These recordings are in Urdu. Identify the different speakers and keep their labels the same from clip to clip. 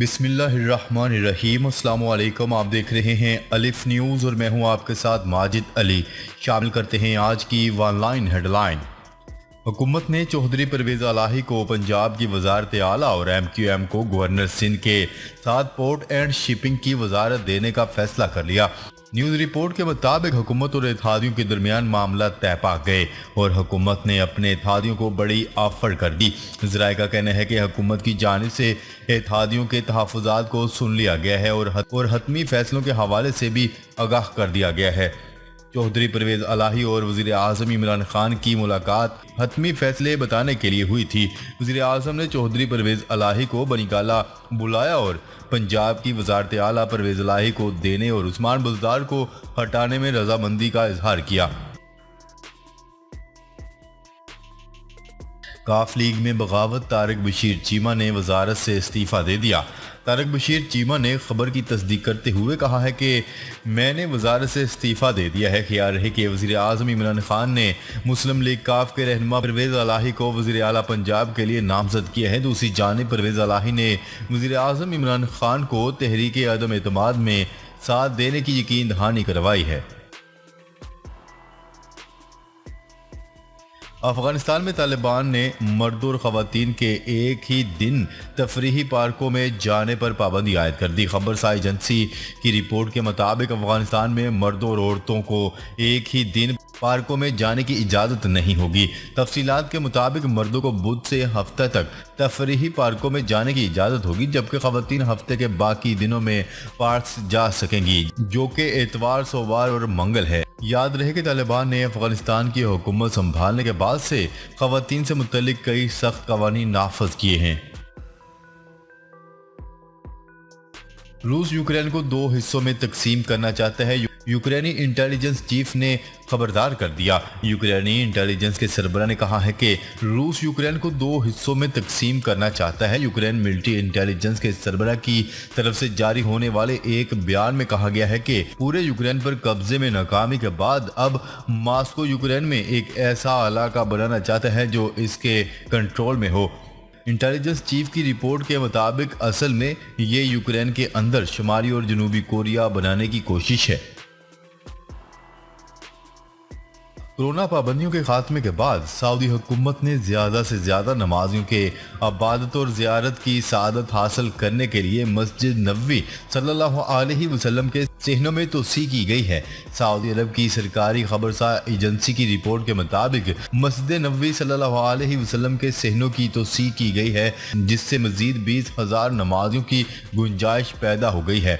Speaker 1: بسم اللہ الرحمن الرحیم۔ السلام علیکم، آپ دیکھ رہے ہیں الف نیوز اور میں ہوں آپ کے ساتھ ماجد علی۔ شامل کرتے ہیں آج کی ون لائن ہیڈ لائن۔ حکومت نے چوہدری پرویز الہی کو پنجاب کی وزارت اعلیٰ اور ایم کیو ایم کو گورنر سندھ کے ساتھ پورٹ اینڈ شپنگ کی وزارت دینے کا فیصلہ کر لیا۔ نیوز رپورٹ کے مطابق حکومت اور اتحادیوں کے درمیان معاملہ طے پا گئے اور حکومت نے اپنے اتحادیوں کو بڑی آفر کر دی۔ ذرائع کا کہنا ہے کہ حکومت کی جانب سے اتحادیوں کے تحفظات کو سن لیا گیا ہے اور حتمی فیصلوں کے حوالے سے بھی آگاہ کر دیا گیا ہے۔ چوہدری پرویز الہی اور وزیر اعظم عمران خان کی ملاقات حتمی فیصلے بتانے کے لیے ہوئی تھی۔ وزیر اعظم نے چوہدری پرویز الہی کو بنی گالہ بلایا اور پنجاب کی وزارت اعلیٰ پرویز الہی کو دینے اور عثمان بزدار کو ہٹانے میں رضامندی کا اظہار کیا۔ کاف لیگ میں بغاوت، طارق بشیر چیمہ نے وزارت سے استعفیٰ دے دیا۔ طارق بشیر چیمہ نے خبر کی تصدیق کرتے ہوئے کہا ہے کہ میں نے وزارت سے استعفیٰ دے دیا ہے۔ خیال رہے کہ وزیر اعظم عمران خان نے مسلم لیگ کاف کے رہنما پرویز الہی کو وزیر اعلیٰ پنجاب کے لیے نامزد کیا ہے۔ دوسری جانب پرویز الہی نے وزیر اعظم عمران خان کو تحریک عدم اعتماد میں ساتھ دینے کی یقین دہانی کروائی ہے۔ افغانستان میں طالبان نے مردوں اور خواتین کے ایک ہی دن تفریحی پارکوں میں جانے پر پابندی عائد کر دی۔ خبرساز ایجنسی کی رپورٹ کے مطابق افغانستان میں مردوں اور عورتوں کو ایک ہی دن پارکوں میں جانے کی اجازت نہیں ہوگی۔ تفصیلات کے مطابق مردوں کو بدھ سے ہفتہ تک تفریحی پارکوں میں جانے کی اجازت ہوگی، جبکہ خواتین ہفتے کے باقی دنوں میں پارکس جا سکیں گی، جو کہ اتوار، سوموار اور منگل ہے۔ یاد رہے کہ طالبان نے افغانستان کی حکومت سنبھالنے کے بعد سے خواتین سے متعلق کئی سخت قوانین نافذ کیے ہیں۔ روس یوکرین کو دو حصوں میں تقسیم کرنا چاہتا ہے، یوکرینی انٹیلیجنس چیف نے خبردار کر دیا۔ یوکرینی انٹیلیجنس کے سربراہ نے کہا ہے کہ روس یوکرین کو دو حصوں میں تقسیم کرنا چاہتا ہے۔ یوکرین ملٹری انٹیلیجنس کے سربراہ کی طرف سے جاری ہونے والے ایک بیان میں کہا گیا ہے کہ پورے یوکرین پر قبضے میں ناکامی کے بعد اب ماسکو یوکرین میں ایک ایسا علاقہ بنانا چاہتا ہے جو اس کے کنٹرول میں ہو۔ انٹیلیجنس چیف کی رپورٹ کے مطابق اصل میں یہ یوکرین کے اندر شمالی اور جنوبی کوریا بنانے کی کوشش ہے۔ کورونا پابندیوں کے خاتمے کے بعد سعودی حکومت نے زیادہ سے زیادہ نمازیوں کے عبادت اور زیارت کی سعادت حاصل کرنے کے لیے مسجد نبوی صلی اللہ علیہ وسلم کے صحنوں میں توسیع کی گئی ہے۔ سعودی عرب کی سرکاری خبرساز ایجنسی کی رپورٹ کے مطابق مسجد نبوی صلی اللہ علیہ وسلم کے صحنوں کی توسیع کی گئی ہے، جس سے مزید 20,000 نمازیوں کی گنجائش پیدا ہو گئی ہے۔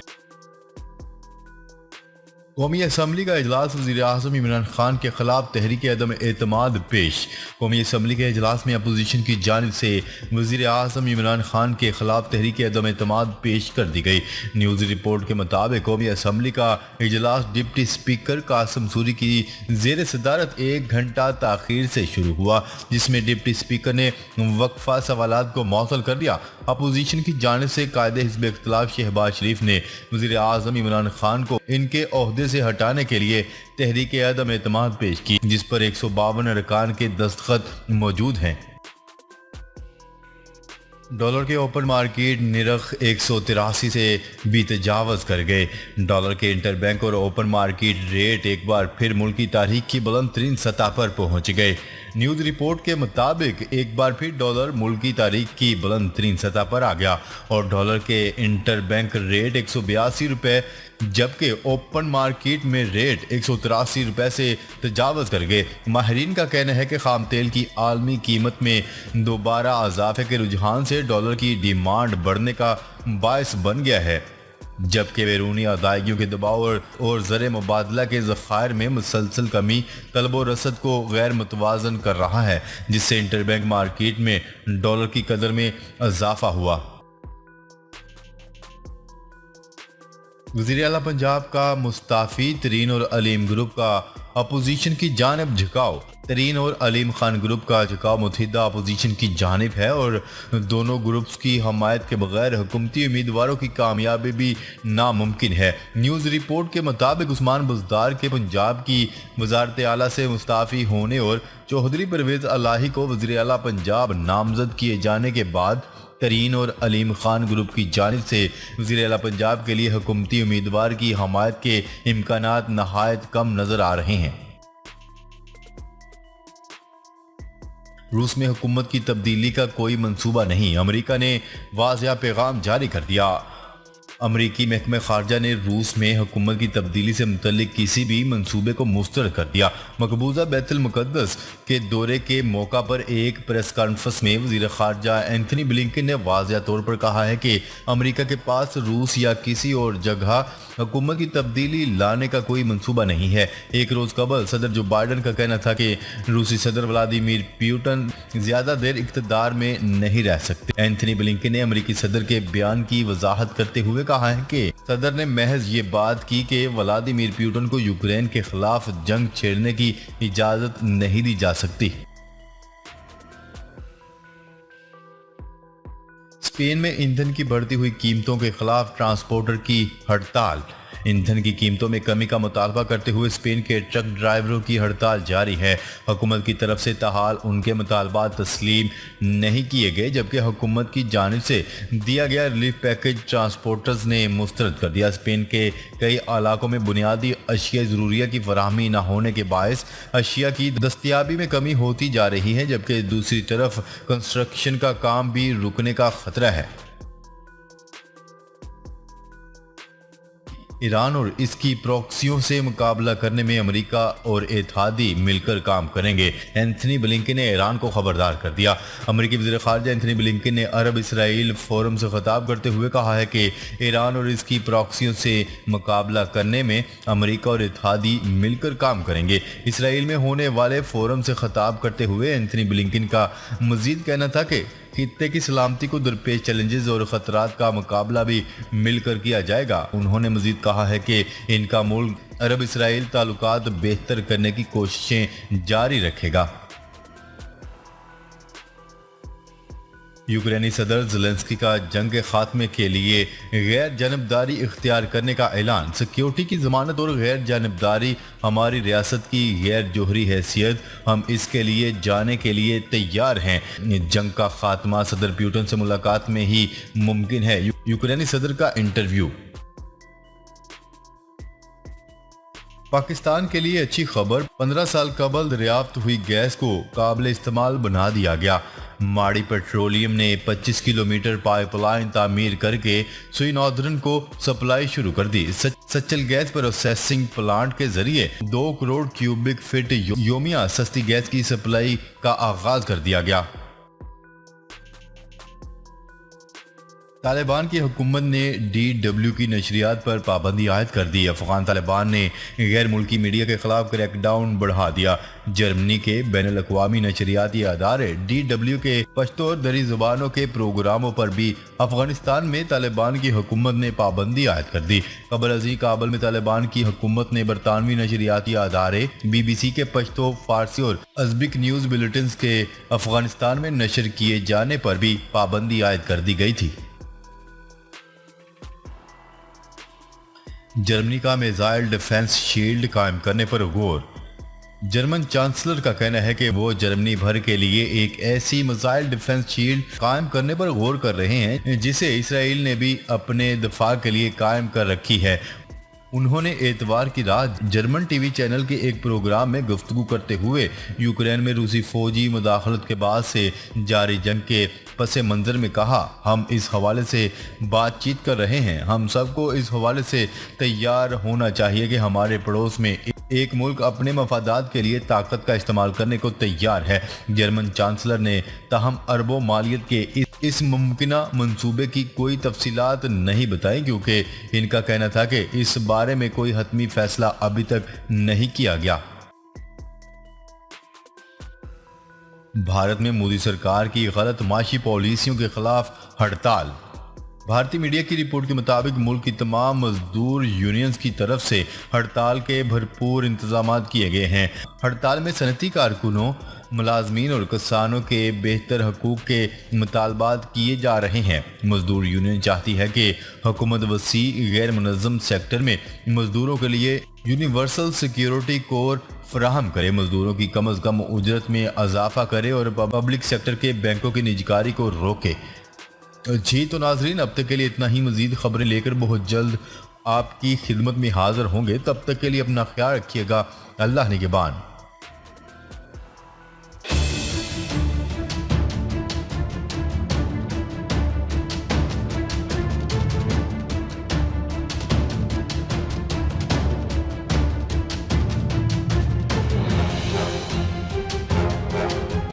Speaker 1: قومی اسمبلی کا اجلاس، وزیر اعظم عمران خان کے خلاف تحریک عدم اعتماد پیش۔ قومی اسمبلی کے اجلاس میں اپوزیشن کی جانب سے وزیر اعظم عمران خان کے خلاف تحریک عدم اعتماد پیش کر دی گئی۔ نیوز رپورٹ کے مطابق قومی اسمبلی کا اجلاس ڈپٹی اسپیکر قاسم سوری کی زیر صدارت 1 گھنٹہ تاخیر سے شروع ہوا، جس میں ڈپٹی اسپیکر نے وقفہ سوالات کو معطل کر دیا۔ اپوزیشن کی جانب سے قائد حزب اختلاف شہباز شریف نے وزیر اعظم عمران خان کو ان کے عہدے سے ہٹانے کے لیے تحریک عدم اعتماد پیش کی، جس پر 152 ارکان کے دستخط موجود ہیں۔ ڈالر کے اوپن مارکیٹ نرخ 183 سے بھی تجاوز کر گئے۔ ڈالر کے انٹر بینک اور اوپن مارکیٹ ریٹ ایک بار پھر ملکی تاریخ کی بلند ترین سطح پر پہنچ گئے۔ نیوز رپورٹ کے مطابق ایک بار پھر ڈالر ملکی تاریخ کی بلند ترین سطح پر آ گیا اور ڈالر کے انٹر بینک ریٹ 182 روپے جبکہ اوپن مارکیٹ میں ریٹ 183 روپے سے تجاوز کر گئے۔ ماہرین کا کہنا ہے کہ خام تیل کی عالمی قیمت میں دوبارہ اضافے کے رجحان سے ڈالر کی ڈیمانڈ بڑھنے کا باعث بن گیا ہے، جبکہ بیرونی ادائیگیوں کے دباؤ اور زر مبادلہ کے ذخائر میں مسلسل کمی طلب و رسد کو غیر متوازن کر رہا ہے، جس سے انٹر بینک مارکیٹ میں ڈالر کی قدر میں اضافہ ہوا۔ وزیر اعلیٰ پنجاب کا مستعفی ترین اور علیم گروپ کا اپوزیشن کی جانب جھکاؤ۔ ترین اور علیم خان گروپ کا جھکاؤ متحدہ اپوزیشن کی جانب ہے اور دونوں گروپس کی حمایت کے بغیر حکومتی امیدواروں کی کامیابی بھی ناممکن ہے۔ نیوز رپورٹ کے مطابق عثمان بزدار کے پنجاب کی وزارت اعلیٰ سے مستعفی ہونے اور چوہدری پرویز الہی کو وزیر اعلیٰ پنجاب نامزد کیے جانے کے بعد ترین اور علیم خان گروپ کی جانب سے وزیر اعلیٰ پنجاب کے لیے حکومتی امیدوار کی حمایت کے امکانات نہایت کم نظر آ رہے ہیں۔ روس میں حکومت کی تبدیلی کا کوئی منصوبہ نہیں، امریکہ نے واضح پیغام جاری کر دیا۔ امریکی محکمہ خارجہ نے روس میں حکومت کی تبدیلی سے متعلق کسی بھی منصوبے کو مسترد کر دیا۔ مقبوضہ بیت المقدس کے دورے کے موقع پر ایک پریس کانفرنس میں وزیر خارجہ اینتھنی بلنکن نے واضح طور پر کہا ہے کہ امریکہ کے پاس روس یا کسی اور جگہ حکومت کی تبدیلی لانے کا کوئی منصوبہ نہیں ہے۔ ایک روز قبل صدر جو بائیڈن کا کہنا تھا کہ روسی صدر ولادیمیر پیوٹن زیادہ دیر اقتدار میں نہیں رہ سکتے۔ اینتھنی بلنکن نے امریکی صدر کے بیان کی وضاحت کرتے ہوئے کہا ہے کہ صدر نے محض یہ بات کی کہ ولادیمیر پیوٹن کو یوکرین کے خلاف جنگ چھیڑنے کی اجازت نہیں دی جا سکتی۔ اسپین میں ایندھن کی بڑھتی ہوئی قیمتوں کے خلاف ٹرانسپورٹر کی ہڑتال۔ ایندھن کی قیمتوں میں کمی کا مطالبہ کرتے ہوئے اسپین کے ٹرک ڈرائیوروں کی ہڑتال جاری ہے۔ حکومت کی طرف سے تاحال ان کے مطالبات تسلیم نہیں کیے گئے، جبکہ حکومت کی جانب سے دیا گیا ریلیف پیکج ٹرانسپورٹرز نے مسترد کر دیا۔ اسپین کے کئی علاقوں میں بنیادی اشیاء ضروریہ کی فراہمی نہ ہونے کے باعث اشیاء کی دستیابی میں کمی ہوتی جا رہی ہے، جبکہ دوسری طرف کنسٹرکشن کا کام بھی رکنے کا خطرہ ہے۔ ایران اور اس کی پروکسیوں سے مقابلہ کرنے میں امریکہ اور اتحادی مل کر کام کریں گے، اینتھنی بلنکن نے ایران کو خبردار کر دیا۔ امریکی وزیر خارجہ اینتھنی بلنکن نے عرب اسرائیل فورم سے خطاب کرتے ہوئے کہا ہے کہ ایران اور اس کی پروکسیوں سے مقابلہ کرنے میں امریکہ اور اتحادی مل کر کام کریں گے۔ اسرائیل میں ہونے والے فورم سے خطاب کرتے ہوئے اینتھنی بلنکن کا مزید کہنا تھا کہ خطے کی سلامتی کو درپیش چیلنجز اور خطرات کا مقابلہ بھی مل کر کیا جائے گا۔ انہوں نے مزید کہا ہے کہ ان کا ملک عرب اسرائیل تعلقات بہتر کرنے کی کوششیں جاری رکھے گا۔ یوکرینی صدر زیلنسکی کا جنگ کے خاتمے کے لیے غیر جانبداری اختیار کرنے کا اعلان۔ سیکیورٹی کی ضمانت اور غیر جانبداری ہماری ریاست کی غیر جوہری حیثیت، ہم اس کے لیے جانے کے لیے تیار ہیں۔ جنگ کا خاتمہ صدر پیوٹن سے ملاقات میں ہی ممکن ہے۔ یوکرینی صدر کا انٹرویو۔ پاکستان کے لیے اچھی خبر، 15 سال قبل دریافت ہوئی گیس کو قابل استعمال بنا دیا گیا۔ ماڑی پیٹرولیم نے 25 کلومیٹر پائپ لائن تعمیر کر کے سوئی ناردرن کو سپلائی شروع کر دی۔ سچل گیس پروسیسنگ پلانٹ کے ذریعے 2 کروڑ کیوبک فٹ یومیہ سستی گیس کی سپلائی کا آغاز کر دیا گیا۔ طالبان کی حکومت نے DW کی نشریات پر پابندی عائد کر دی۔ افغان طالبان نے غیر ملکی میڈیا کے خلاف کریک ڈاؤن بڑھا دیا۔ جرمنی کے بین الاقوامی نشریاتی ادارے DW کے پشتو اور دری زبانوں کے پروگراموں پر بھی افغانستان میں طالبان کی حکومت نے پابندی عائد کر دی۔ قبل ازیں کابل میں طالبان کی حکومت نے برطانوی نشریاتی ادارے BBC کے پشتو، فارسی اور ازبک نیوز بلیٹنز کے افغانستان میں نشر کیے جانے پر بھی پابندی عائد کر دی گئی تھی۔ جرمنی کا میزائل ڈیفنس شیلڈ قائم کرنے پر غور۔ جرمن چانسلر کا کہنا ہے کہ وہ جرمنی بھر کے لیے ایک ایسی میزائل ڈیفنس شیلڈ قائم کرنے پر غور کر رہے ہیں جسے اسرائیل نے بھی اپنے دفاع کے لیے قائم کر رکھی ہے۔ انہوں نے اتوار کی رات جرمن ٹی وی چینل کے ایک پروگرام میں گفتگو کرتے ہوئے یوکرین میں روسی فوجی مداخلت کے بعد سے جاری جنگ کے پس منظر میں کہا، ہم اس حوالے سے بات چیت کر رہے ہیں۔ ہم سب کو اس حوالے سے تیار ہونا چاہیے کہ ہمارے پڑوس میں ایک ملک اپنے مفادات کے لیے طاقت کا استعمال کرنے کو تیار ہے۔ جرمن چانسلر نے تاہم اربوں مالیت کے اس ممکنہ منصوبے کی کوئی تفصیلات نہیں بتائی، کیونکہ ان کا کہنا تھا کہ اس بارے میں کوئی حتمی فیصلہ ابھی تک نہیں کیا گیا۔ بھارت میں مودی سرکار کی غلط معاشی پالیسیوں کے خلاف ہڑتال۔ بھارتی میڈیا کی رپورٹ کے مطابق ملک کی تمام مزدور یونینز کی طرف سے ہڑتال کے بھرپور انتظامات کیے گئے ہیں۔ ہڑتال میں صنعتی کارکنوں، ملازمین اور کسانوں کے بہتر حقوق کے مطالبات کیے جا رہے ہیں۔ مزدور یونین چاہتی ہے کہ حکومت وسیع غیر منظم سیکٹر میں مزدوروں کے لیے یونیورسل سیکیورٹی کور فراہم کرے، مزدوروں کی کم از کم اجرت میں اضافہ کرے اور پبلک سیکٹر کے بینکوں کی نجکاری کو روکے۔ جی تو ناظرین اب تک کے لیے اتنا ہی، مزید خبریں لے کر بہت جلد آپ کی خدمت میں حاضر ہوں گے، تب تک کے لیے اپنا خیال رکھیے گا۔ اللہ نگہبان۔